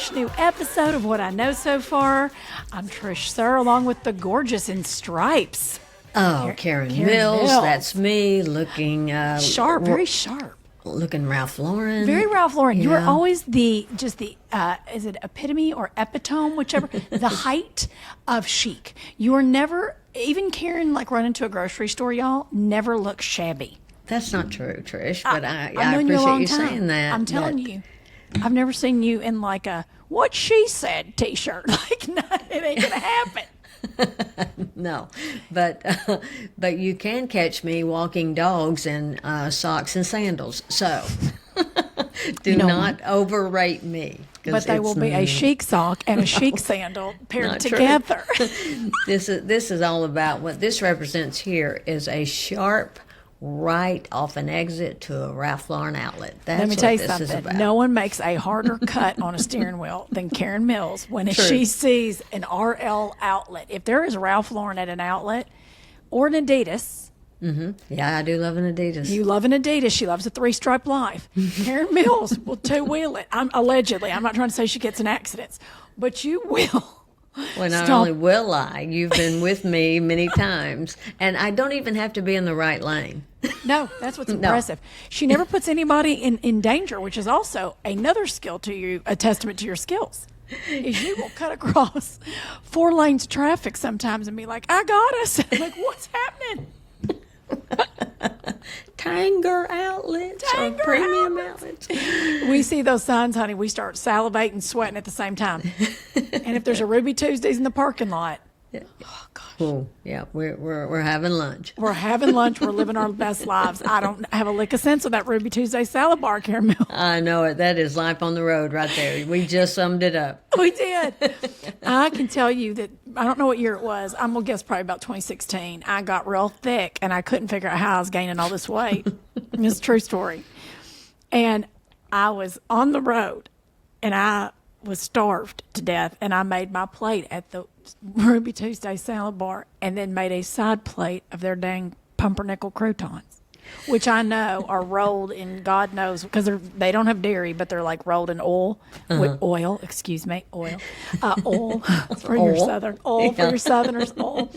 fresh new episode of What I Know So Far. I'm Trish Sir, along with the gorgeous in stripes. Oh, Karen Mills, that's me, looking... sharp, very sharp. Looking Ralph Lauren. Very Ralph Lauren. Yeah. You are always is it epitome or epitome, whichever, the height of chic. You are never, even Karen, like run into a grocery store, y'all, never look shabby. That's not true, Trish, but I known you a appreciate long you time. saying that. I'm telling you. I've never seen you in like a "what she said" t-shirt. Like, no, it ain't gonna happen. No, but you can catch me walking dogs in socks and sandals. So do not overrate me. But they will be a chic sock and a chic sandal paired together. This is all about what this represents here is a sharp right off an exit to a Ralph Lauren outlet. That's Let me tell you what this is something. about. No one makes a harder cut on a steering wheel than Karen Mills when True. she sees an RL outlet. If there is Ralph Lauren at an outlet or an Adidas, Yeah, I do love an Adidas. you love an Adidas. She loves a three-stripe life. Karen Mills will two-wheel it. Allegedly. I'm not trying to say she gets in accidents, but you will. Well, not Stop. only will I, you've been with me many times, and I don't even have to be in the right lane. No, that's what's impressive. She never puts anybody in danger, which is also another skill to you, a testament to your skills. Is you will cut across 4 lanes of traffic sometimes and be like, I got us. I'm like, what's happening? Tanger outlets or Tanger premium outlets. We see those signs, honey. We start salivating, sweating at the same time. And if there's a Ruby Tuesdays in the parking lot, oh gosh, Oh, yeah, we're having lunch. we're having lunch. We're living our best lives. I don't have a lick of sense of that Ruby Tuesday salad bar, Caramel. I know it. That is life on the road right there. We just summed it up. We did. I can tell you that, I don't know what year it was. I'm going to guess probably about 2016. I got real thick and I couldn't figure out how I was gaining all this weight. It's a true story. And I was on the road and I was starved to death, and I made my plate at the Ruby Tuesday salad bar and then made a side plate of their dang pumpernickel croutons, which I know are rolled in God knows, because they don't have dairy, but they're like rolled in oil, with oil, excuse me, oil for your Southern, oil for your Southerners, oil.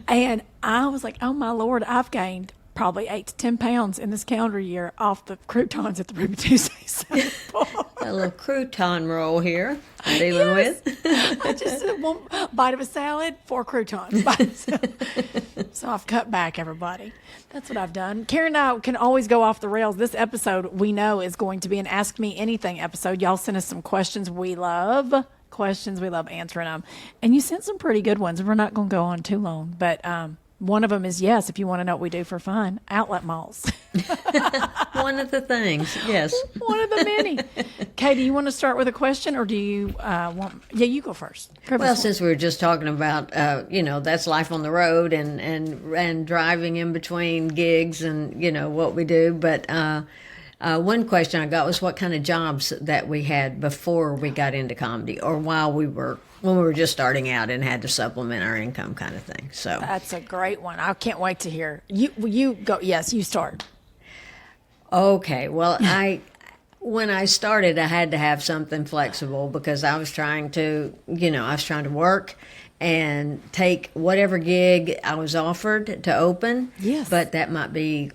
And I was like, oh my Lord, I've gained probably 8 to 10 pounds in this calendar year off the croutons at the Ruby Tuesday salad bar. A little crouton roll here I'm dealing with. I just did 1 bite of a salad, 4 croutons. So I've cut back, everybody. That's what I've done. Karen and I can always go off the rails. This episode, we know, is going to be an Ask Me Anything episode. Y'all sent us some questions we love. We love answering them. And you sent some pretty good ones. We're not going to go on too long. But one of them is, yes, if you want to know what we do for fun, outlet malls. One of the things, yes. One of the many. Katie, you want to start with a question, or do you want? Yeah, you go first. Well, since we were just talking about, that's life on the road and driving in between gigs and, what we do. But one question I got was what kind of jobs that we had before we got into comedy, or when we were just starting out and had to supplement our income, kind of thing. So that's a great one. I can't wait to hear. You go. Yes, you start. Okay. Well, when I started, I had to have something flexible because I was trying to work and take whatever gig I was offered to open. Yes. But that might be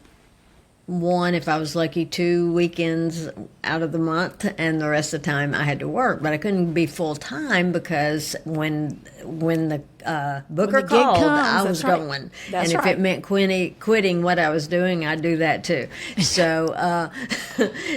one, if I was lucky, 2 weekends out of the month, and the rest of the time I had to work. But I couldn't be full time because when the booker gig called, comes, I was that's right. going. That's and if right. it meant quitting what I was doing, I'd do that too. So,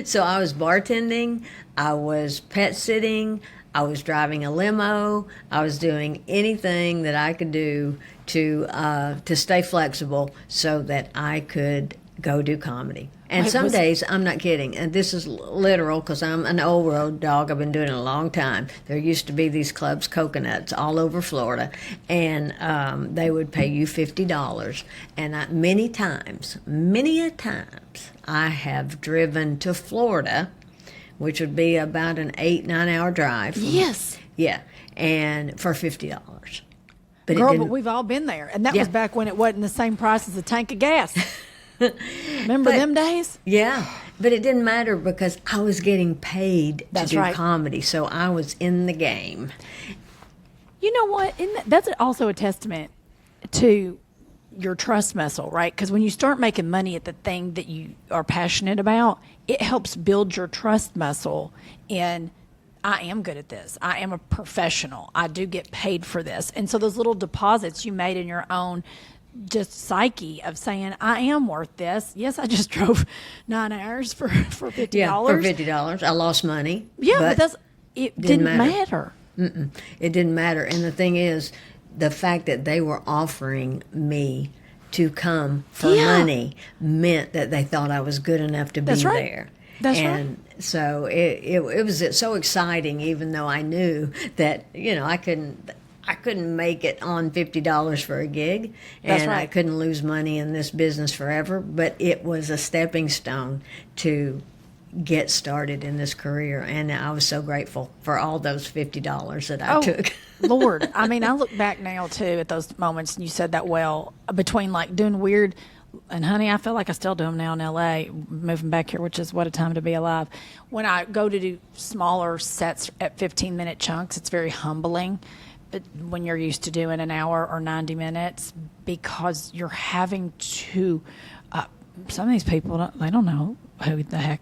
so I was bartending, I was pet sitting, I was driving a limo, I was doing anything that I could do to stay flexible so that I could go do comedy. And some days, I'm not kidding, and this is literal because I'm an old road dog. I've been doing it a long time. There used to be these clubs, Coconuts, all over Florida, and they would pay you $50. And many a times, I have driven to Florida, which would be about an 8-9 hour drive. Yes. Yeah, and for $50. But we've all been there. And that was back when it wasn't the same price as a tank of gas. Remember them days? Yeah, but it didn't matter because I was getting paid to do right. comedy, so I was in the game. You know what? That's also a testament to your trust muscle, right? Because when you start making money at the thing that you are passionate about, it helps build your trust muscle in, I am good at this. I am a professional. I do get paid for this. And so those little deposits you made in your own just psyche of saying, I am worth this. Yes, I just drove 9 hours for $50. Yeah, for $50. I lost money. Yeah, but it didn't matter. It didn't matter. And the thing is, the fact that they were offering me to come for money meant that they thought I was good enough to be there. That's and right. So it was so exciting, even though I knew that, I couldn't make it on $50 for a gig, and I couldn't lose money in this business forever, but it was a stepping stone to get started in this career, and I was so grateful for all those $50 that I took. Lord, I mean, I look back now too at those moments, and you said that well, between like doing weird, and honey, I feel like I still do them now in LA, moving back here, which is what a time to be alive. When I go to do smaller sets at 15-minute chunks, it's very humbling when you're used to doing an hour or 90 minutes, because you're having to, some of these people, they don't know who the heck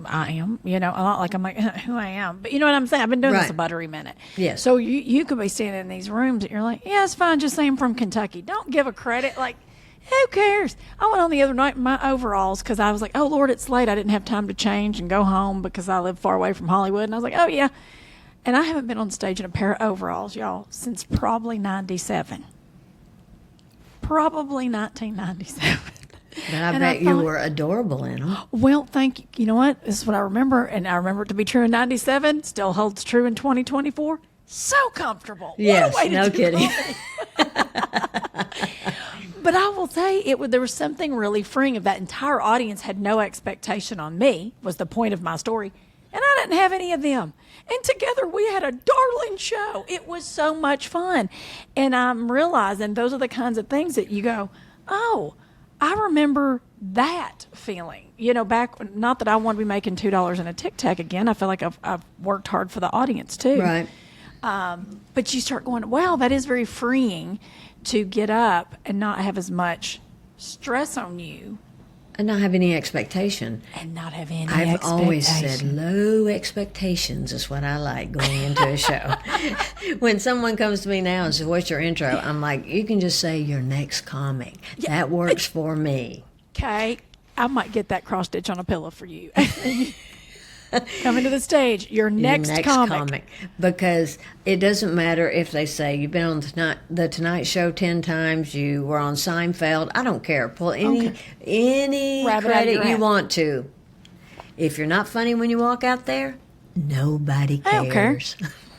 I am, I'm like, who I am. But you know what I'm saying? I've been doing this a buttery minute. Yes. So you could be standing in these rooms and you're like, yeah, it's fine, just say I'm from Kentucky. Don't give a credit. Like, who cares? I went on the other night in my overalls because I was like, oh, Lord, it's late. I didn't have time to change and go home because I live far away from Hollywood. And I was like, oh, yeah. And I haven't been on stage in a pair of overalls, y'all, since probably 97. Probably 1997. But I bet you were adorable in them. Well, thank you. You know what? This is what I remember, and I remember it to be true in 97. Still holds true in 2024. So comfortable. Yes, no kidding. But I will say, there was something really freeing of that entire audience had no expectation on me, was the point of my story, and I didn't have any of them. And together we had a darling show. It was so much fun. And I'm realizing those are the kinds of things that you go, oh, I remember that feeling, back, not that I want to be making $2 in a Tic Tac again. I feel like I've worked hard for the audience too. Right. But you start going, wow, that is very freeing to get up and not have as much stress on you. And not have any expectation. And not have any I've always said low expectations is what I like going into a show. When someone comes to me now and says, what's your intro? I'm like, you can just say your next comic. Yeah, that works for me. Okay. I might get that cross stitch on a pillow for you. Coming to the stage, your next comic. Because it doesn't matter if they say you've been on the Tonight Show 10 times, you were on Seinfeld. I don't care. Pull any credit you want to. If you're not funny when you walk out there, nobody cares. I don't care.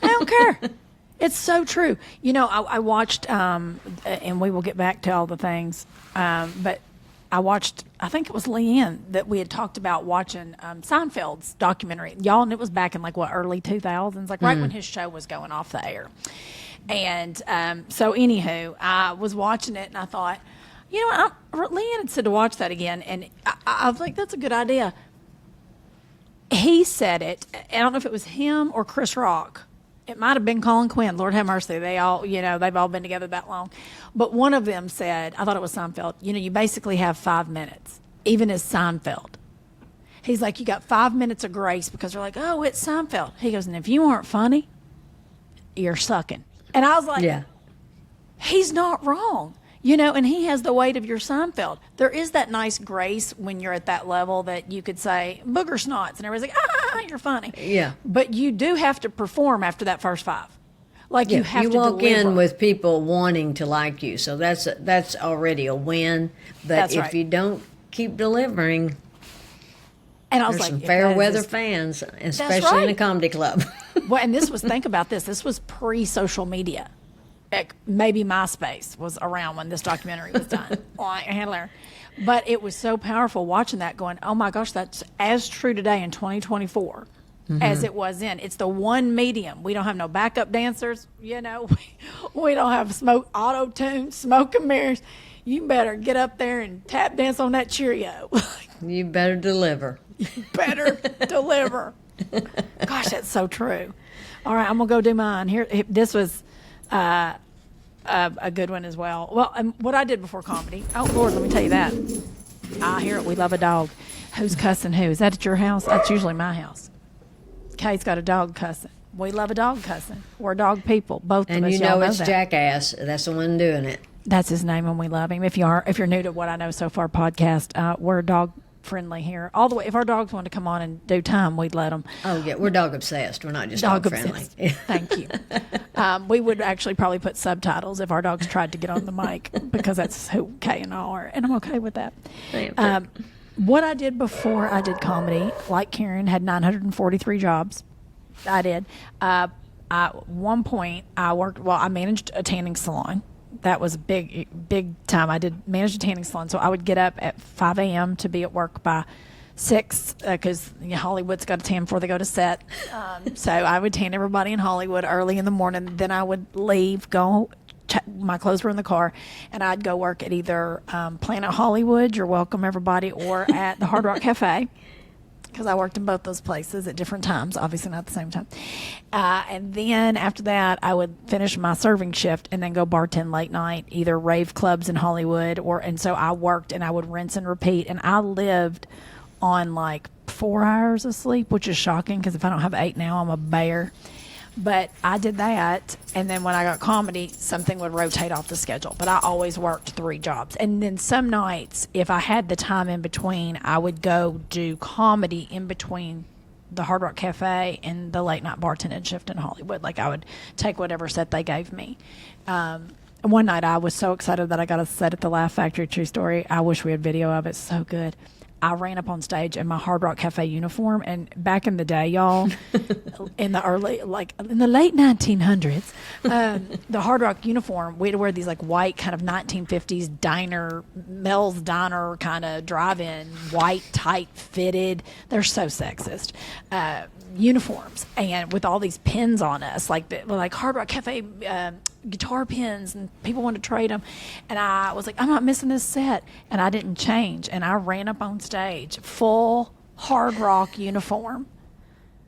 I don't care. It's so true. I watched, and we will get back to all the things, but I watched, I think it was Leanne that we had talked about watching Seinfeld's documentary. Y'all, and it was back in early 2000s, right when his show was going off the air. And so anywho, I was watching it and I thought, Leanne had said to watch that again. And I was like, that's a good idea. He said it. I don't know if it was him or Chris Rock. It might have been Colin Quinn. Lord have mercy. They all, they've all been together that long. But one of them said, I thought it was Seinfeld, you basically have 5 minutes, even as Seinfeld. He's like, you got 5 minutes of grace because they're like, oh, it's Seinfeld. He goes, and if you aren't funny, you're sucking. And I was like, yeah, he's not wrong. And he has the weight of your Seinfeld. There is that nice grace when you're at that level that you could say, booger snots, and everybody's like, you're funny. Yeah. But you do have to perform after that first 5. You have to walk deliver. in with people wanting to like you, so that's already a win. But if you don't keep delivering, and I was there's like, some fair weather fans, especially in a comedy club. Well, and think about this. This was pre-social media. Maybe MySpace was around when this documentary was done. Handler. But it was so powerful watching that going, oh my gosh, that's as true today in 2024 as it was then. It's the one medium. We don't have no backup dancers. We don't have auto tune, smoke and mirrors. You better get up there and tap dance on that Cheerio. You better deliver. You better deliver. Gosh, that's so true. All right, I'm gonna go do mine. Here, this was a good one as well. Well, what I did before comedy. Oh Lord, let me tell you that. I hear it. We love a dog. Who's cussing who? Is that at your house? That's usually my house. Kay's got a dog cussing. We love a dog cussing. We're dog people. Both of us. And you know it's that. Jackass. That's the one doing it. That's his name, and we love him. If you're new to What I Know So Far podcast, we're dog friendly here. All the way. If our dogs wanted to come on and do time, we'd let them. Oh yeah, we're dog obsessed. We're not just dog friendly. Thank you. We would actually probably put subtitles if our dogs tried to get on the mic because that's who Kay and I are, and I'm okay with that. What I did before I did comedy, like Karen, had 943 jobs. I did. At one point, I managed a tanning salon. That was a big time. I did manage a tanning salon. So I would get up at 5 a.m. to be at work by 6 because Hollywood's got to tan before they go to set. So I would tan everybody in Hollywood early in the morning. Then I would leave, my clothes were in the car, and I'd go work at either Planet Hollywood, you're welcome everybody, or at the Hard Rock Cafe, because I worked in both those places at different times, obviously not at the same time. And then after that, I would finish my serving shift and then go bartend late night, either rave clubs in Hollywood, and so I worked and I would rinse and repeat, and I lived on like 4 hours of sleep, which is shocking because if I don't have 8 now, I'm a bear. But I did that, and then when I got comedy, something would rotate off the schedule. But I always worked 3 jobs. And then some nights, if I had the time in between, I would go do comedy in between the Hard Rock Cafe and the late night bartending shift in Hollywood. Like I would take whatever set they gave me. One night I was so excited that I got a set at the Laugh Factory, true story. I wish we had video of it. So good. I ran up on stage in my Hard Rock Cafe uniform, and back in the day, y'all, in the late 1900s, the Hard Rock uniform, we had to wear these like white kind of 1950s diner, Mel's Diner kind of drive-in, white, tight fitted. They're so sexist. Uniforms, and with all these pins on us, like Hard Rock Cafe guitar pins, and people wanted to trade them. And I was like, I'm not missing this set, and I didn't change, and I ran up on stage full Hard Rock uniform.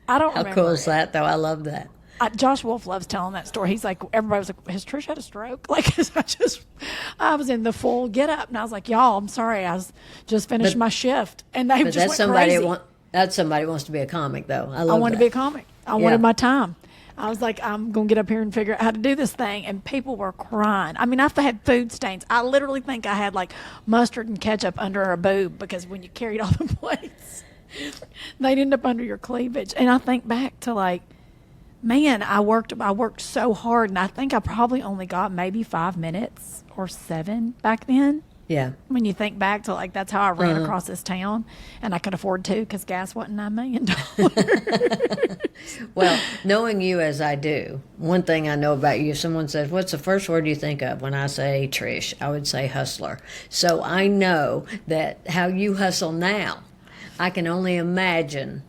I don't remember. How cool is that, though? I love that. Josh Wolf loves telling that story. He's like, everybody was like, has Trish had a stroke? Like, I was in the full get up, and I was like, y'all, I'm sorry, I just finished my shift, and they just went crazy. That's somebody who wants to be a comic, though. I wanted to be a comic. I wanted my time. I was like, I'm going to get up here and figure out how to do this thing. And people were crying. I mean, I've had food stains. I literally think I had like mustard and ketchup under a boob because when you carried all the plates, they'd end up under your cleavage. And I think back to like, man, I worked so hard. And I think I probably only got maybe 5 minutes or 7 back then. Yeah. When you think back to like, that's how I ran across this town, and I could afford to because gas wasn't $9 million. Well, knowing you as I do, one thing I know about you, if someone says, what's the first word you think of when I say Trish? I would say hustler. So I know that how you hustle now, I can only imagine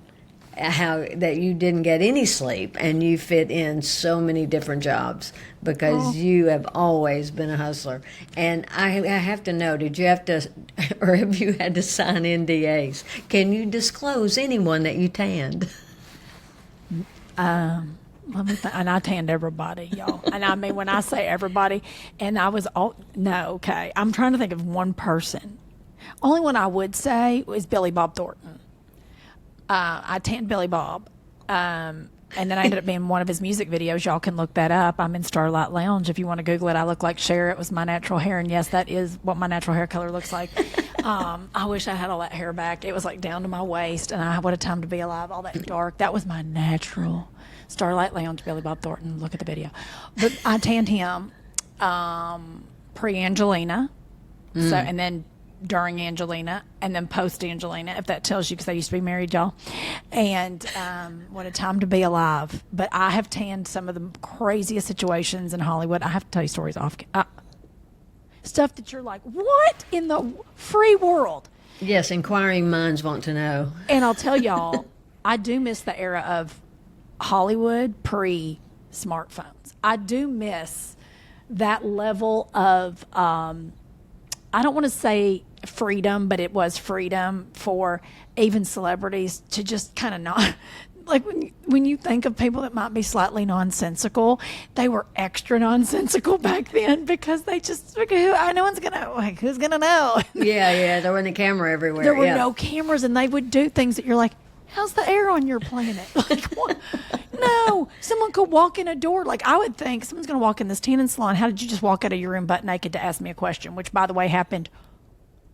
how that you didn't get any sleep and you fit in so many different jobs because you have always been a hustler. And I have to know, did you have to, or have you had to sign NDAs? Can you disclose anyone that you tanned? Let me think. And I tanned everybody, y'all. And I mean, when I say everybody, and I was okay. I'm trying to think of one person. Only one I would say is Billy Bob Thornton. I tanned Billy Bob. And then I ended up being in one of his music videos. Y'all can look that up. I'm in Starlight Lounge. If you want to Google it, I look like Cher. It was my natural hair. And yes, that is what my natural hair color looks like. I wish I had all that hair back. It was like down to my waist. And What a Time to Be Alive, all that dark. That was my natural. Starlight Lounge, Billy Bob Thornton. Look at the video. But I tanned him pre-Angelina. So, and then during Angelina, and then post Angelina, if that tells you, because I used to be married, y'all. And What a Time to Be Alive. But I have tanned some of the craziest situations in Hollywood. I have to tell you stories off. Stuff that you're like, what in the free world? Yes, inquiring minds want to know. And I'll tell y'all, I do miss the era of Hollywood pre-smartphones. I do miss that level of, I don't want to say freedom, but it was freedom for even celebrities to just kind of not, like when you think of people that might be slightly nonsensical, they were extra nonsensical back then because they just, no one's going to, like, who's going to know? Yeah. There wasn't a camera everywhere. There were no cameras, and they would do things that you're like, how's the air on your planet? Like, what? No, someone could walk in a door. Like, I would think someone's going to walk in this tanning salon. How did you just walk out of your room butt naked to ask me a question? Which, by the way, happened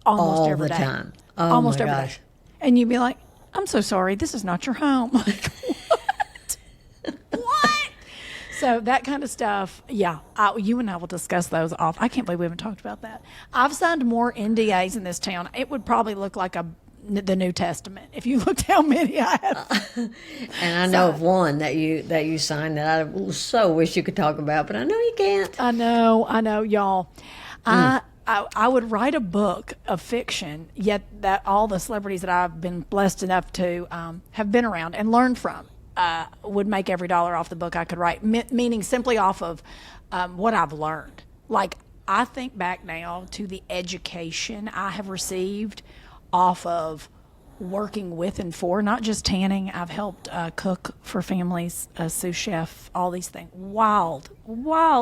almost all every the day. time. Oh, Almost my every gosh. day. And you'd be like, I'm so sorry. This is not your home. Like, what? What? So that kind of stuff, yeah. You and I will discuss those off. I can't believe we haven't talked about that. I've signed more NDAs in this town. It would probably look like the New Testament if you looked how many I have. And I know of one that you signed that I so wish you could talk about, but I know you can't. I know, y'all. I would write a book of fiction, yet that all the celebrities that I've been blessed enough to have been around and learned from would make every dollar off the book I could write, meaning simply off of what I've learned. Like, I think back now to the education I have received off of working with and for, not just tanning. I've helped cook for families, sous chef, all these things. Wild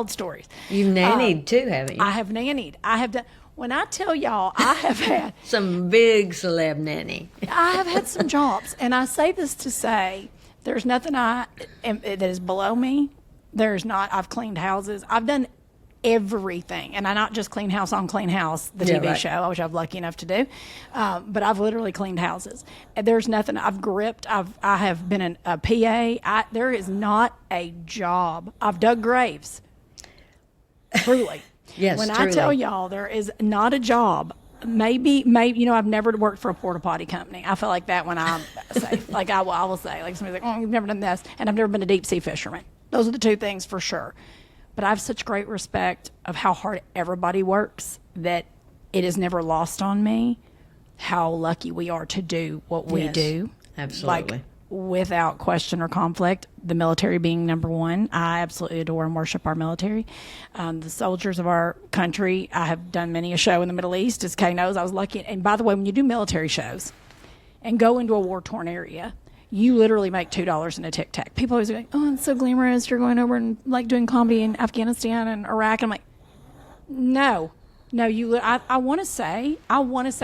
stories. You've nannied too, haven't you? I have nannied. I have done. When I tell y'all, I have had some big celeb nanny. I have had some jobs, and I say this to say there's nothing that is below me. There's not. I've cleaned houses. I've done everything, and I not just clean house on Clean House, the TV show, which I'm lucky enough to do, but I've literally cleaned houses. And there's nothing. I've gripped. I have been a PA. There is not a job. I've dug graves. Truly. Yes. When truly. I tell y'all there is not a job. Maybe I've never worked for a porta potty company. I feel like that when I say, like, I will say, like, somebody's like, oh, you've never done this, and I've never been a deep sea fisherman. Those are the two things for sure. But I have such great respect of how hard everybody works that it is never lost on me how lucky we are to do what we do. Absolutely. Like, without question or conflict, the military being number one. I absolutely adore and worship our military. The soldiers of our country, I have done many a show in the Middle East. As Kay knows, I was lucky. And by the way, when you do military shows and go into a war-torn area, you literally make $2 in a Tic Tac. People always go, oh, it's so glamorous. You're going over and, like, doing comedy in Afghanistan and Iraq. I'm like, no. I want to say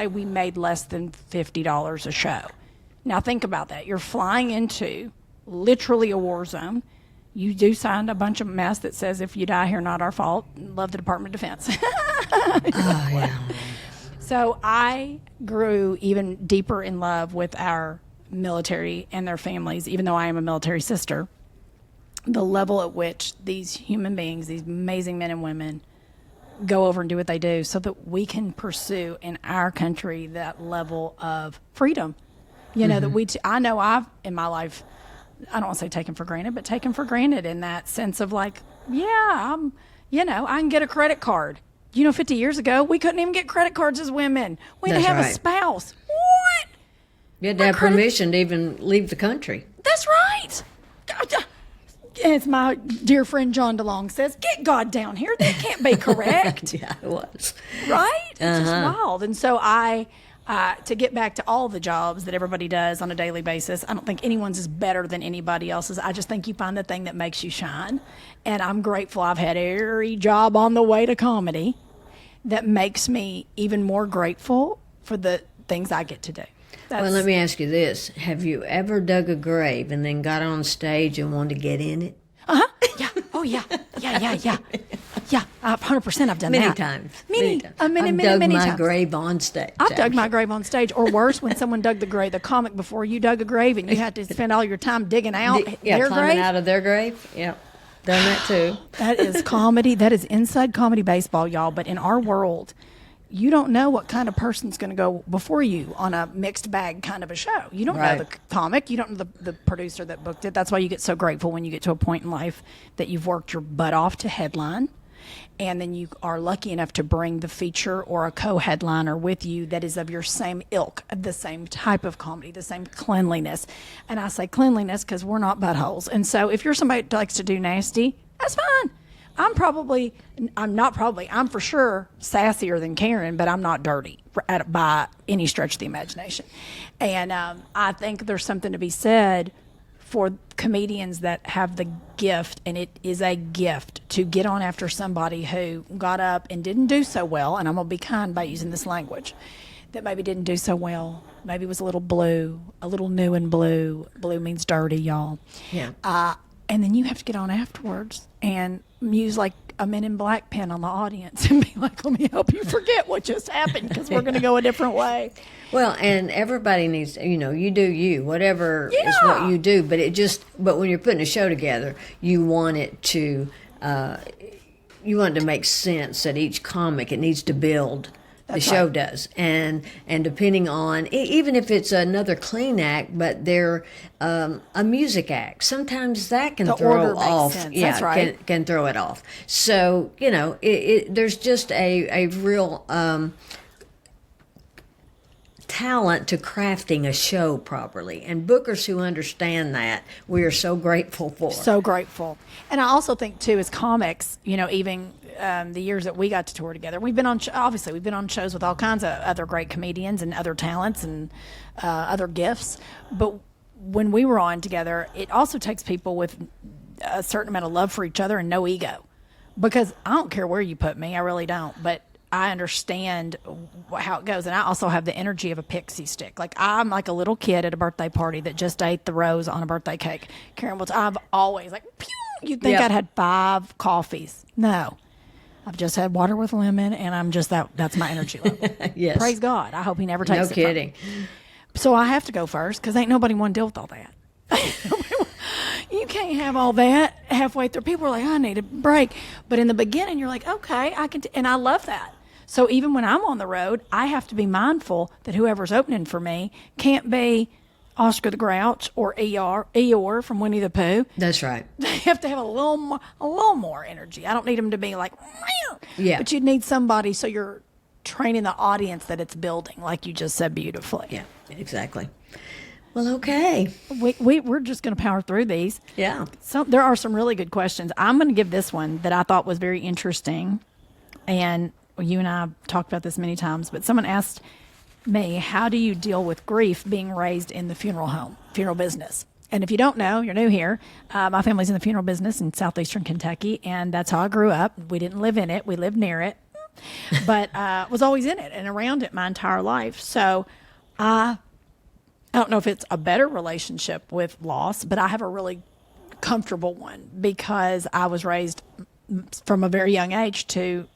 we made less than $50 a show. Now think about that. You're flying into literally a war zone. You do sign a bunch of mess that says, if you die here, not our fault. Love the Department of Defense. Oh, yeah. So I grew even deeper in love with our military and their families, even though I am a military sister. The level at which these human beings, these amazing men and women, go over and do what they do so that we can pursue in our country that level of freedom. You know, that I know I've, in my life, I don't want to say taken for granted, but taken for granted in that sense of, like, I can get a credit card. 50 years ago, we couldn't even get credit cards as women. We had to have a spouse. What? You had to have permission to even leave the country. That's right. As my dear friend John DeLong says, get God down here. That can't be correct. Yeah, it was. Right? It's just wild. And so to get back to all the jobs that everybody does on a daily basis, I don't think anyone's is better than anybody else's. I just think you find the thing that makes you shine. And I'm grateful I've had every job on the way to comedy that makes me even more grateful for the things I get to do. Well, let me ask you this. Have you ever dug a grave and then got on stage and wanted to get in it? Uh-huh. Yeah. Oh, yeah. Yeah. Yeah, 100% I've done Many that. times. Many I've dug many my times. grave on stage. I've dug my grave on stage, or worse, when someone dug the comic before you dug a grave and you had to spend all your time digging out their climbing grave. out of their grave. Yeah, done that too. That is comedy. That is inside comedy baseball, y'all. But in our world, you don't know what kind of person's going to go before you on a mixed bag kind of a show. You don't know the comic. You don't know the producer that booked it. That's why you get so grateful when you get to a point in life that you've worked your butt off to headline. And then you are lucky enough to bring the feature or a co-headliner with you that is of your same ilk, the same type of comedy, the same cleanliness. And I say cleanliness because we're not buttholes. And so if you're somebody that likes to do nasty, that's fine. I'm for sure sassier than Karen, but I'm not dirty by any stretch of the imagination. And I think there's something to be said for comedians that have the gift, and it is a gift to get on after somebody who got up and didn't do so well, and I'm going to be kind by using this language, that maybe didn't do so well, maybe was a little blue, a little new and blue. Blue means dirty, y'all. Yeah. And then you have to get on afterwards and use like a Men in Black pen on the audience and be like, let me help you forget what just happened because we're going to go a different way. Well, and everybody needs, you do you, whatever is what you do. But when you're putting a show together, you want it to make sense at each comic. It needs to build. That's the show right. does, and depending on, even if it's another clean act, but they're a music act, sometimes that can The throw order makes off. sense. Yeah, That's right. can throw it off. So there's just a real talent to crafting a show properly, and bookers who understand that, we are so grateful for. So grateful. And I also think too, as comics, even the years that we got to tour together, we've been on shows with all kinds of other great comedians and other talents and other gifts. But when we were on together, it also takes people with a certain amount of love for each other and no ego, because I don't care where you put me, I really don't, but I understand how it goes. And I also have the energy of a pixie stick. Like, I'm like a little kid at a birthday party that just ate the rose on a birthday cake. Karen I've always like, pew, you'd think I'd had 5 coffees. No, I've just had water with lemon, and I'm just that's my energy level. Yes. Praise God. I hope he never takes No it kidding. from me. So I have to go first because ain't nobody want to deal with all that. You can't have all that halfway through. People are like, I need a break. But in the beginning, you're like, okay, I can, and I love that. So even when I'm on the road, I have to be mindful that whoever's opening for me can't be Oscar the Grouch or Eeyore from Winnie the Pooh. That's right. They have to have a little more energy. I don't need them to be like, meow. Yeah. But you need somebody, so you're training the audience that it's building, like you just said beautifully. Yeah, exactly. Well, okay. We're just going to power through these. Yeah. So there are some really good questions. I'm going to give this one that I thought was very interesting, and you and I have talked about this many times, but someone asked me, how do you deal with grief being raised in the funeral business? And if you don't know, you're new here, my family's in the funeral business in southeastern Kentucky, and that's how I grew up. We didn't live in it. We lived near it, but was always in it and around it my entire life. So I don't know if it's a better relationship with loss, but I have a really comfortable one because I was raised from a very young age to,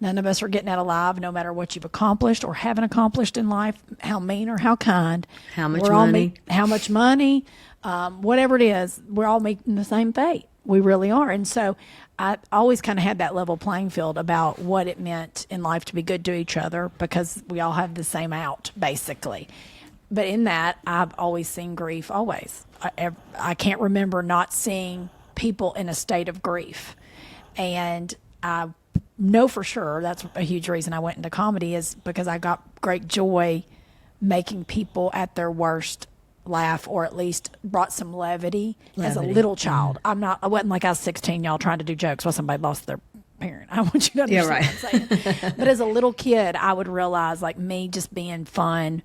none of us are getting out alive, no matter what you've accomplished or haven't accomplished in life, how mean or how kind. How much money. How much money, whatever it is, we're all meeting the same fate. We really are. And so I always kind of had that level playing field about what it meant in life to be good to each other, because we all have the same out, basically. But in that, I've always seen grief, always. I can't remember not seeing people in a state of grief. And I know for sure that's a huge reason I went into comedy, is because I got great joy making people at their worst laugh, or at least brought some levity. As a little child. I wasn't like I was 16, y'all, trying to do jokes while somebody lost their parent. I want you to understand what I'm saying. But as a little kid, I would realize, like, me just being fun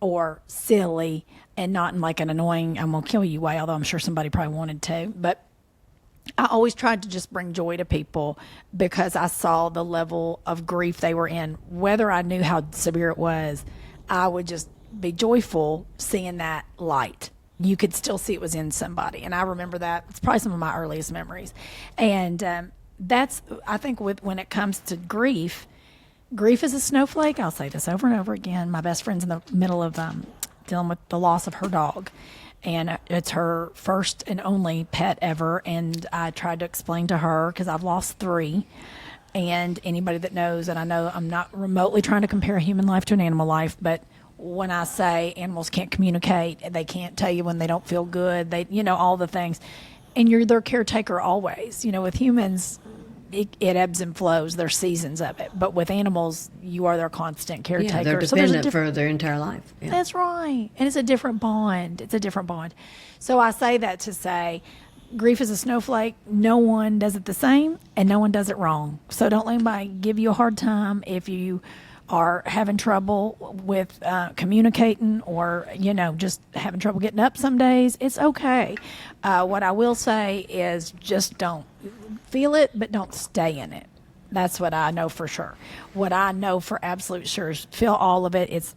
or silly, and not in like an annoying, I'm going to kill you way, although I'm sure somebody probably wanted to. But I always tried to just bring joy to people because I saw the level of grief they were in. Whether I knew how severe it was, I would just be joyful seeing that light. You could still see it was in somebody. And I remember that. It's probably some of my earliest memories. And that's, I think, when it comes to grief is a snowflake. I'll say this over and over again. My best friend's in the middle of dealing with the loss of her dog. And it's her first and only pet ever. And I tried to explain to her, because I've lost 3. And anybody that knows, and I know I'm not remotely trying to compare human life to an animal life, but when I say animals can't communicate, they can't tell you when they don't feel good, all the things. And you're their caretaker always. With humans, it ebbs and flows. There's seasons of it. But with animals, you are their constant caretaker. Yeah, they're dependent for their entire life. Yeah. That's right. And it's a different bond. It's a different bond. So I say that to say grief is a snowflake. No one does it the same, and no one does it wrong. So don't let anybody give you a hard time if you are having trouble with communicating, or just having trouble getting up some days. It's okay. What I will say is just don't feel it, but don't stay in it. That's what I know for sure. What I know for absolute sure is feel all of it. It's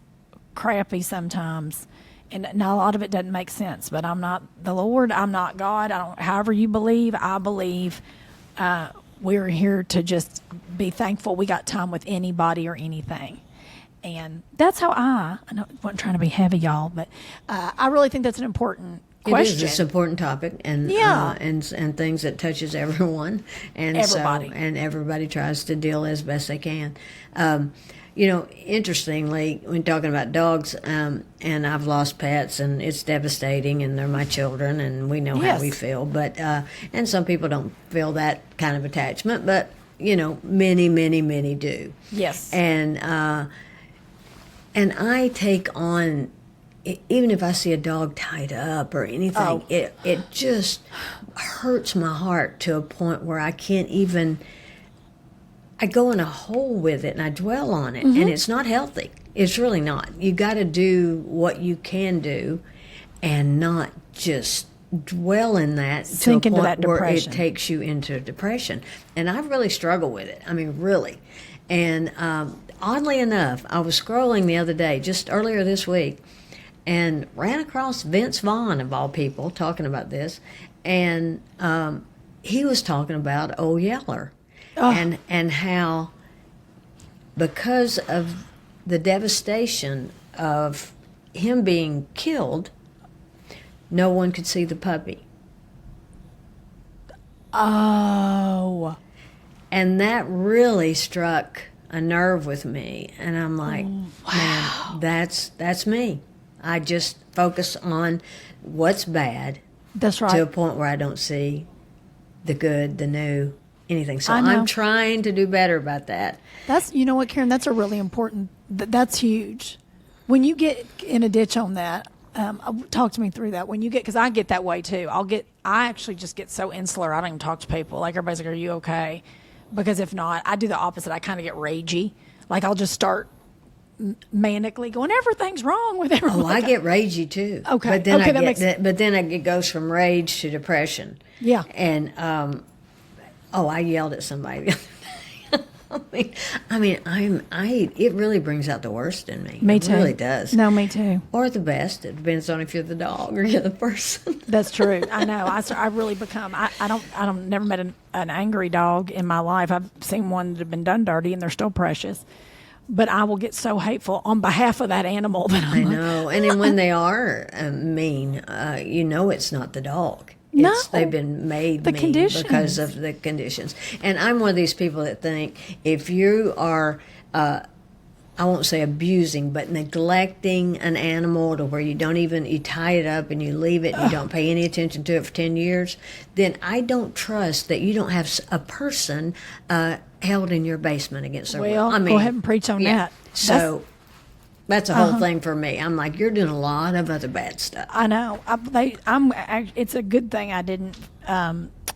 crappy sometimes, and not a lot of it doesn't make sense. But I'm not the Lord. I'm not God. I don't. However you believe, I believe. We're here to just be thankful we got time with anybody or anything. And that's how I know I wasn't trying to be heavy, y'all, but I really think that's an important question. It is. It's an important topic, and and things that touches everyone, and everybody. And everybody tries to deal as best they can. Interestingly, when talking about dogs, and I've lost pets, and it's devastating, and they're my children, and we know how we feel. But and some people don't feel that kind of attachment, but many, many, many do. Yes. And I take on, even if I see a dog tied up or anything, it just hurts my heart to a point where I can't even. I go in a hole with it and I dwell on it, and it's not healthy. It's really not. You got to do what you can do, and not just dwell in that Sink to a into point that where it depression. takes you into depression. And I really struggle with it. I mean, really. And oddly enough, I was scrolling the other day, just earlier this week, and ran across Vince Vaughn, of all people, talking about this, and he was talking about Old Yeller. And how, because of the devastation of him being killed, no one could see the puppy. Oh. And that really struck a nerve with me. And I'm like, man, that's me. I just focus on what's bad. That's right. To a point where I don't see the good, the new, anything. So I know. I'm trying to do better about that. That's, you know what, Karen, that's a really important, that's huge. When you get in a ditch on that, talk to me through that. When you get, because I get that way too. I actually just get so insular, I don't even talk to people. Like, everybody's like, are you okay? Because if not, I do the opposite. I kind of get ragey. Like, I'll just start manically going, everything's wrong with everyone. Oh, I get ragey too. Okay. But then Okay, it goes from rage to depression. Yeah. And I yelled at somebody the other day. It really brings out the worst in me. Me too. It really does. No, me too. Or the best. It depends on if you're the dog or you're the person. That's true. I know. I really become. I never met an angry dog in my life. I've seen one that have been done dirty, and they're still precious. But I will get so hateful on behalf of that animal that I know. And then when they are mean, it's not the dog. No. They've been made The mean conditions. because of the conditions. And I'm one of these people that think if you are, I won't say abusing, but neglecting an animal to where you tie it up and you leave it and you don't pay any attention to it for 10 years, then I don't trust that you don't have a person held in your basement against their will. Well, go ahead and preach on that. So that's a whole thing for me. I'm like, you're doing a lot of other bad stuff. I know. It's a good thing I didn't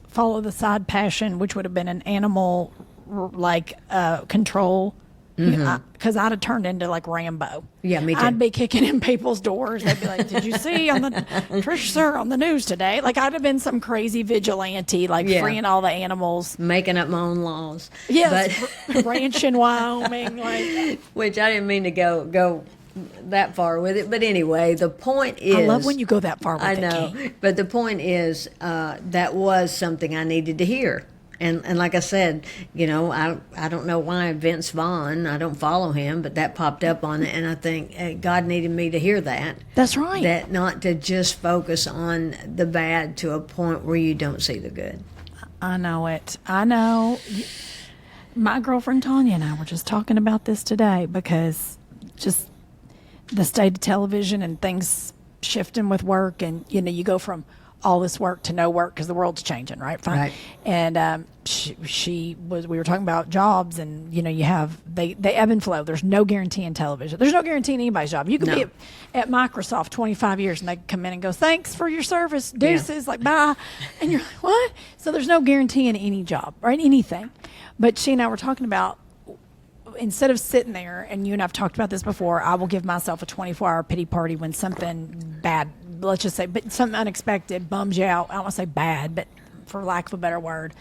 follow the side passion, which would have been an animal control. Because I'd have turned into like Rambo. Yeah, me too. I'd be kicking in people's doors. They'd be like, "Did you see on the Trish, sir, on the news today?" Like, I'd have been some crazy vigilante, freeing all the animals, making up my own laws. Yes, ranch in Wyoming, which I didn't mean to go that far with it. But anyway, the point is, I love when you go that far with it. I know, but the point is that was something I needed to hear. And like I said, I don't know why Vince Vaughn, I don't follow him, but that popped up on it, and I think God needed me to hear that. That's right. That not to just focus on the bad to a point where you don't see the good. I know it. I know. My girlfriend Tanya and I were just talking about this today, because just the state of television and things shifting with work, and you go from all this work to no work because the world's changing, right? Right. And she was, we were talking about jobs, and you have, they ebb and flow. There's no guarantee in television. There's no guarantee in anybody's job. You could be at Microsoft 25 years and they come in and go, thanks for your service, deuces, like bye, and you're like, what? So there's no guarantee in any job, right? Anything. But she and I were talking about, instead of sitting there, and you and I've talked about this before, I will give myself a 24-hour pity party when something bad, let's just say, but something unexpected bums you out. I don't want to say bad, but for lack of a better word,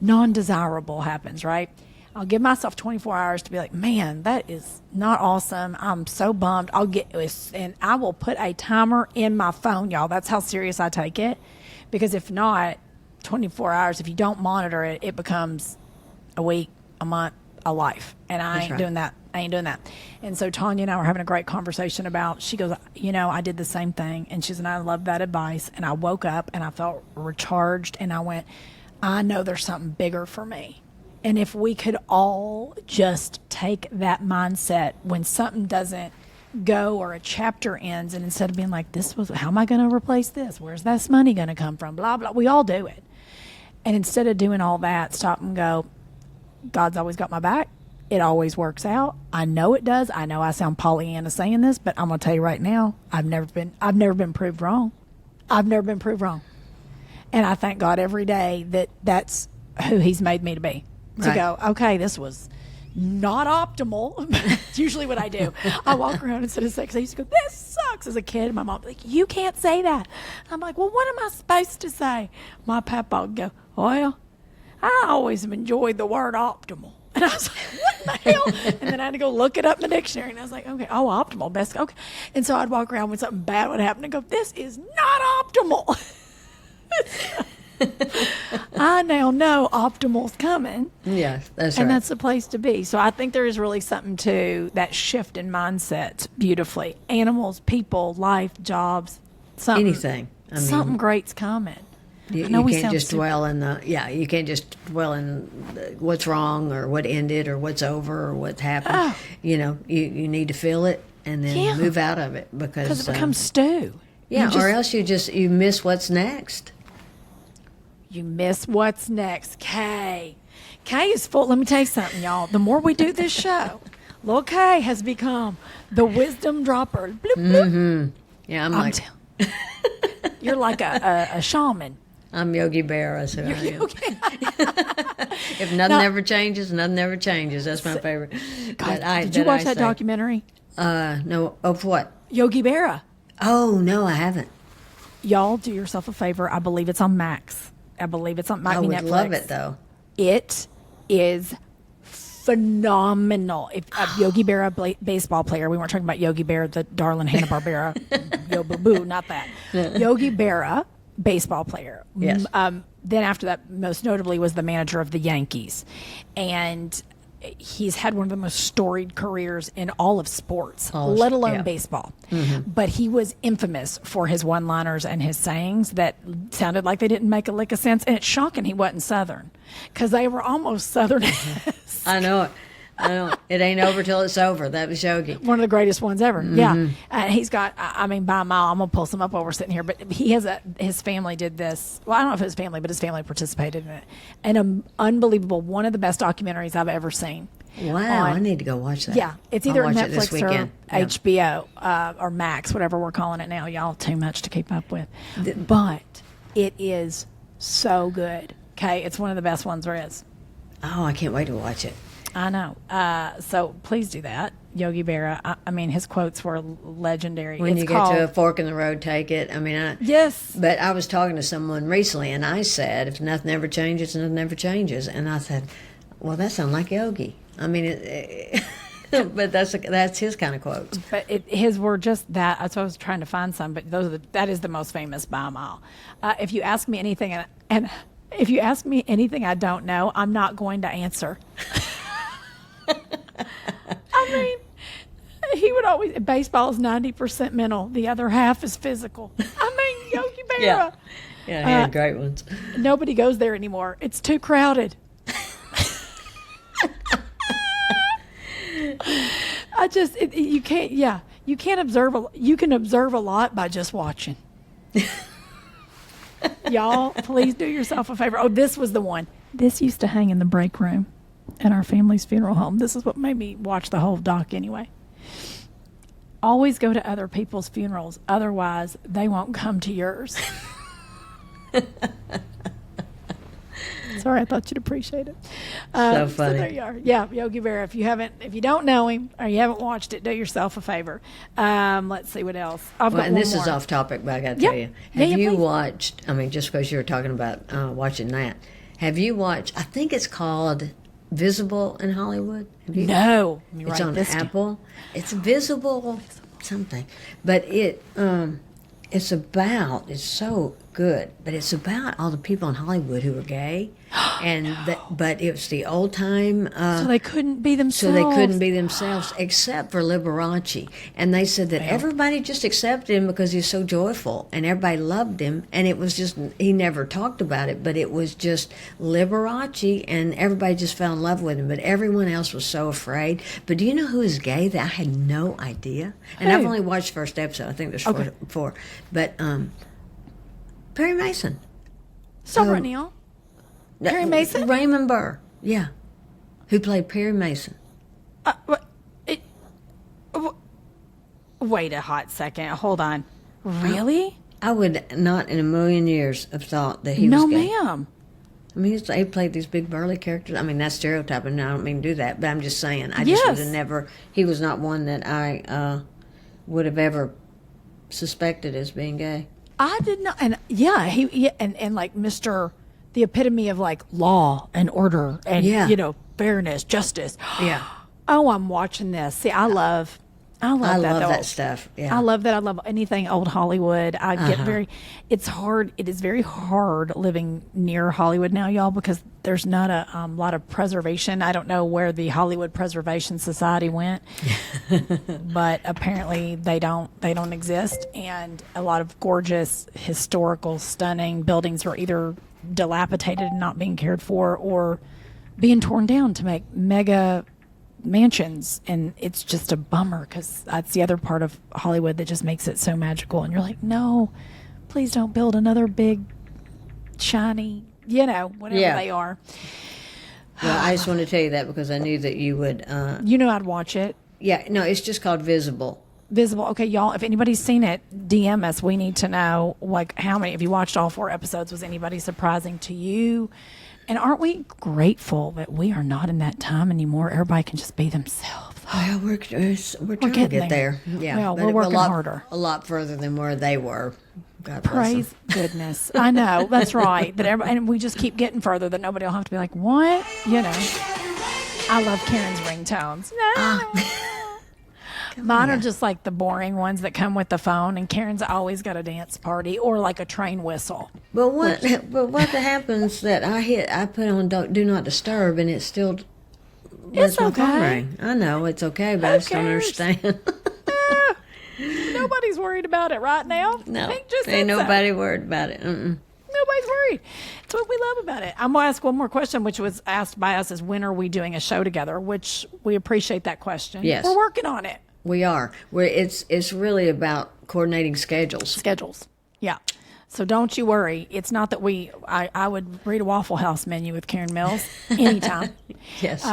non-desirable happens, right? I'll give myself 24 hours to be like, man, that is not awesome. I'm so bummed. And I will put a timer in my phone, y'all. That's how serious I take it. Because if not, 24 hours, if you don't monitor it, it becomes a week, a month, a life. And I ain't doing that. I ain't doing that. And so Tanya and I were having a great conversation about, she goes, I did the same thing. And she said, I love that advice. And I woke up and I felt recharged, and I went, I know there's something bigger for me. And if we could all just take that mindset when something doesn't go or a chapter ends, and instead of being like, how am I going to replace this? Where's this money going to come from? Blah, blah. We all do it. And instead of doing all that, stop and go, God's always got my back. It always works out. I know it does. I know I sound Pollyanna saying this, but I'm going to tell you right now, I've never been proved wrong. I've never been proved wrong. And I thank God every day that that's who he's made me to be. To go, okay, this was not optimal. It's usually what I do. I walk around instead of saying, I used to go, this sucks as a kid. My mom would be like, you can't say that. I'm like, well, what am I supposed to say? My papa would go, well, I always have enjoyed the word optimal. And I was like, what the hell? And then I had to go look it up in the dictionary. And I was like, okay, optimal, best. Okay. And so I'd walk around when something bad would happen and go, this is not optimal. I now know optimal's coming. Yes, that's right. And that's the place to be. So I think there is really something to that shift in mindset beautifully. Animals, people, life, jobs, something. Anything. Something great's coming. You can't just dwell in you can't just dwell in what's wrong or what ended or what's over or what's happened. Oh. You need to feel it and then move out of it because it becomes stew. Yeah, or else you miss what's next. You miss what's next. Kay is full. Let me tell you something, y'all. The more we do this show, little Kay has become the wisdom dropper. Bloop, bloop. Mm-hmm. Yeah, you're like a shaman. I'm Yogi Berra, so I am. If nothing ever changes, nothing ever changes. That's my favorite. God, did you watch that documentary? No. Of what? Yogi Berra. Oh, no, I haven't. Y'all do yourself a favor. I believe it's on Max. I believe it's on I would Netflix. love it, though. It is phenomenal. If Yogi Berra, baseball player, we weren't talking about Yogi Berra, the darling Hanna-Barbera. Yo, boo-boo, not that. Yogi Berra, baseball player. Yes. Then after that, most notably, was the manager of the Yankees. And he's had one of the most storied careers in all of sports, let alone baseball. Mm-hmm. But he was infamous for his one-liners and his sayings that sounded like they didn't make a lick of sense. And it's shocking he wasn't Southern, because they were almost Southern. I know it. It ain't over till it's over. That was Yogi. One of the greatest ones ever. Mm-hmm. Yeah. He's got, by a mile, I'm going to pull some up while we're sitting here, but he has his family did this. Well, I don't know if his family, but his family participated in it. And an unbelievable, one of the best documentaries I've ever seen. Wow. I need to go watch that. Yeah. It's either I'll watch Netflix or HBO or Max, whatever we're calling it now. Y'all too much to keep up with. But it is so good. Okay. It's one of the best ones there is. Oh, I can't wait to watch it. I know. So please do that. Yogi Berra. I mean, his quotes were legendary. When you get to a fork in the road, take it. Yes. But I was talking to someone recently, and I said, if nothing ever changes, nothing ever changes. And I said, well, that sounds like Yogi. But that's his kind of quotes. But his were just that. That's what I was trying to find some. But that is the most famous by a mile. If you ask me anything, and if you ask me anything I don't know, I'm not going to answer. He would always, baseball is 90% mental. The other half is physical. Yogi Berra. Yeah, he had great ones. Nobody goes there anymore. It's too crowded. You can't observe, you can observe a lot by just watching. Y'all, please do yourself a favor. Oh, this was the one. This used to hang in the break room in our family's funeral home. This is what made me watch the whole doc anyway. Always go to other people's funerals. Otherwise, they won't come to yours. Sorry, I thought you'd appreciate it. So funny. So there you are. Yeah, Yogi Berra. If you don't know him or you haven't watched it, do yourself a favor. Let's see what else. And this is off topic, but I got to tell you. Have you please. watched, I mean, just because you were talking about watching that, have you watched, I think it's called Visible in Hollywood? Have you? No. It's on Apple. It's Visible something. But it's so good, but it's about all the people in Hollywood who are gay. But it was the old time. So they couldn't be themselves. Except for Liberace. And they said that everybody just accepted him because he's so joyful, and everybody loved him. And it was just, he never talked about it, but it was just Liberace, and everybody just fell in love with him. But everyone else was so afraid. But do you know who is gay? That I had no idea. And I've only watched the first episode. I think there's four. But Perry Mason. So, Neil. Perry Mason? Raymond Burr, yeah. Who played Perry Mason. Wait a hot second. Hold on. Really? I would not in a million years have thought that he was gay. No, ma'am. I mean, he played these big burly characters. I mean, that's stereotyping. I don't mean to do that, but I'm just saying. I just would have never, he was not one that I would have ever suspected as being gay. I did not. And and like Mr., the epitome of like law and order and, fairness, justice. Yeah. Oh, I'm watching this. See, I love that stuff. Yeah. I love that. I love anything old Hollywood. I get it's hard. It is very hard living near Hollywood now, y'all, because there's not a lot of preservation. I don't know where the Hollywood Preservation Society went, but apparently they don't exist. And a lot of gorgeous, historical, stunning buildings were either dilapidated and not being cared for, or being torn down to make mega mansions. And it's just a bummer, because that's the other part of Hollywood that just makes it so magical. And you're like, no, please don't build another big shiny, whatever they are. Well, I just want to tell you that because I knew that you would I'd watch it. Yeah, no, it's just called Visible. Okay, y'all, if anybody's seen it, DM us. We need to know, like, how many, if you watched all 4 episodes, was anybody surprising to you? And aren't we grateful that we are not in that time anymore? Everybody can just be themselves. Well, we're trying to get there. Yeah, well, we're working harder. A lot further than where they were. God bless Praise them. goodness. I know, that's right. And we just keep getting further, that nobody will have to be like, what? I love Karen's ringtones. Mine are just like the boring ones that come with the phone, and Karen's always got a dance party or like a train whistle. But what happens that I put on do not disturb, and it still it's my okay. phone ring. I know it's okay, but I just don't understand. Nobody's worried about it right now. No, ain't nobody worried about it. Nobody's worried. It's what we love about it. I'm going to ask one more question, which was asked by us, is when are we doing a show together? Which we appreciate that question. Yes. We're working on it. We are. It's really about coordinating schedules. Yeah. So don't you worry. It's not that I would read a Waffle House menu with Karen Mills anytime. Yes.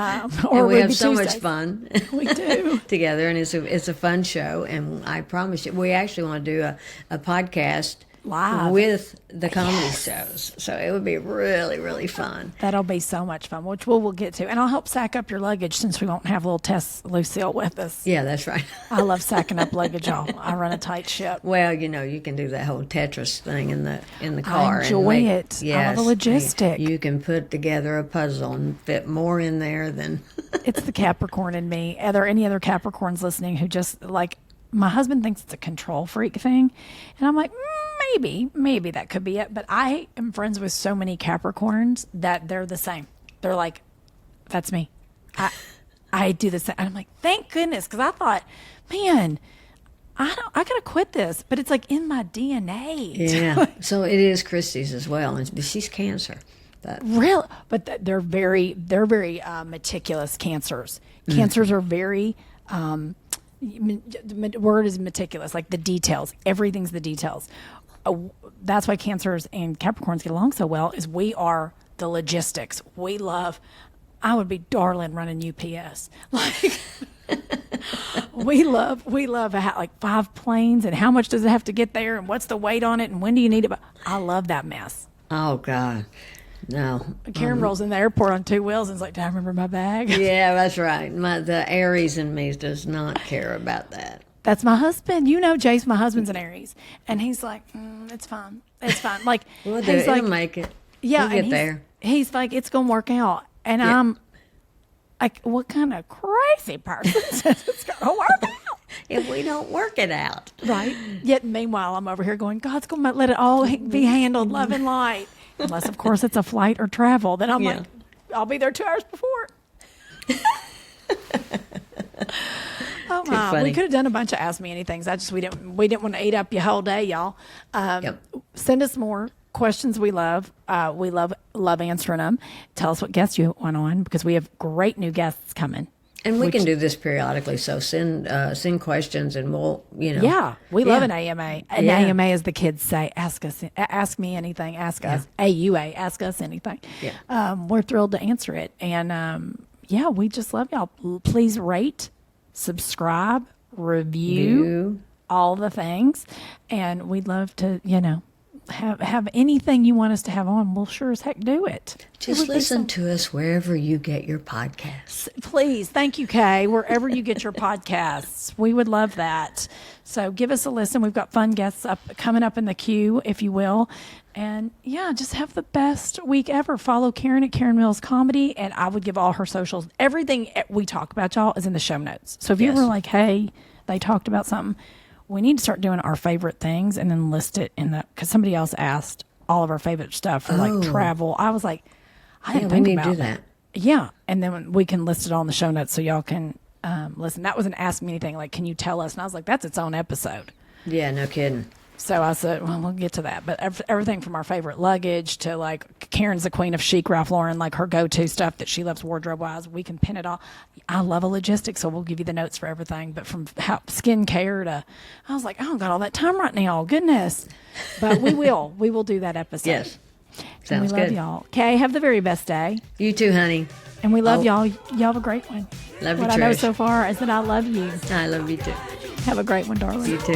Or and we have Tuesdays. much fun. We do. Together, and it's a fun show. And I promise you, we actually want to do a podcast live with the comedy shows. So it would be really, really fun. That'll be so much fun, which we'll get to. And I'll help sack up your luggage since we won't have little Tess Lucille with us. Yeah, that's right. I love sacking up luggage, y'all. I run a tight ship. Well, you can do that whole Tetris thing in the car. I enjoy it. Yes, I love the logistic. You can put together a puzzle and fit more in there than... It's the Capricorn in me. Are there any other Capricorns listening who just, like, my husband thinks it's a control freak thing. And I'm like, maybe that could be it. But I am friends with so many Capricorns that they're the same. They're like, that's me. I do the same. And I'm like, thank goodness. Because I thought, man, I gotta quit this. But it's like in my DNA. Yeah. So it is Christy's as well. And she's Cancer. Really? But they're very meticulous Cancers. Cancers are very... the word is meticulous, like the details. Everything's the details. That's why Cancers and Capricorns get along so well, is we are the logistics. I would be darling running UPS. Like, we love how, like 5 planes and how much does it have to get there and what's the weight on it and when do you need it? I love that mess. Oh, God. No. Karen rolls in the airport on 2 wheels and is like, do I remember my bag? Yeah, that's right. The Aries in me does not care about that. That's my husband. You know, Jace, my husband's an Aries. And he's like, it's fine. It's fine. Like, We'll do he's it. like, We'll make it. yeah, We'll get there. He's like, it's going to work out. And Yeah. I'm like, what kind of crazy person says it's going to work out? If we don't work it out. Right. Yet, meanwhile, I'm over here going, God's going to let it all be handled love and light. Unless, of course, it's a flight or travel. Then I'm Yeah. like, I'll be there 2 hours before. Oh my! funny. We could have done a bunch of Ask Me Anythings. We didn't want to eat up your whole day, y'all. Yep. Send us more questions. We love answering them. Tell us what guests you want on because we have great new guests coming. And we can do this periodically. So send questions, and we'll Yeah, we love Yeah. an AMA. An Yeah. AMA, as the kids say, ask me anything, ask us. AUA, ask us anything. Yeah. We're thrilled to answer it. And we just love y'all. Please rate, subscribe, review, all the things. And we'd love to, have anything you want us to have on. We'll sure as heck do it. Just listen to us wherever you get your podcasts. Please. Thank you, Kay. Wherever you get your podcasts, we would love that. So give us a listen. We've got fun guests coming up in the queue, if you will. And just have the best week ever. Follow Karen at Karen Mills Comedy, and I would give all her socials. Everything we talk about, y'all, is in the show notes. So if you were like, hey, they talked about something, we need to start doing our favorite things and then list it because somebody else asked all of our favorite stuff for like travel. I was like, I didn't think we need about to do that. Yeah, and then we can list it all in the show notes so y'all can listen. That was an Ask Me Anything, like, can you tell us? And I was like, that's its own episode. Yeah, no kidding. So I said, well, we'll get to that. But everything from our favorite luggage to like Karen's the queen of chic, Ralph Lauren, like her go-to stuff that she loves wardrobe-wise, we can pin it all. I love a logistics, so we'll give you the notes for everything. But from skincare to, I was like, I don't got all that time right now. Goodness. But we will. We will do that episode. Yes. And Sounds we love good. y'all. Okay, have the very best day. You too, honey. And we love y'all. Y'all have a great one. Love you, What I know Trish. so far is that I love you. I love you too. Have a great one, darling. You too.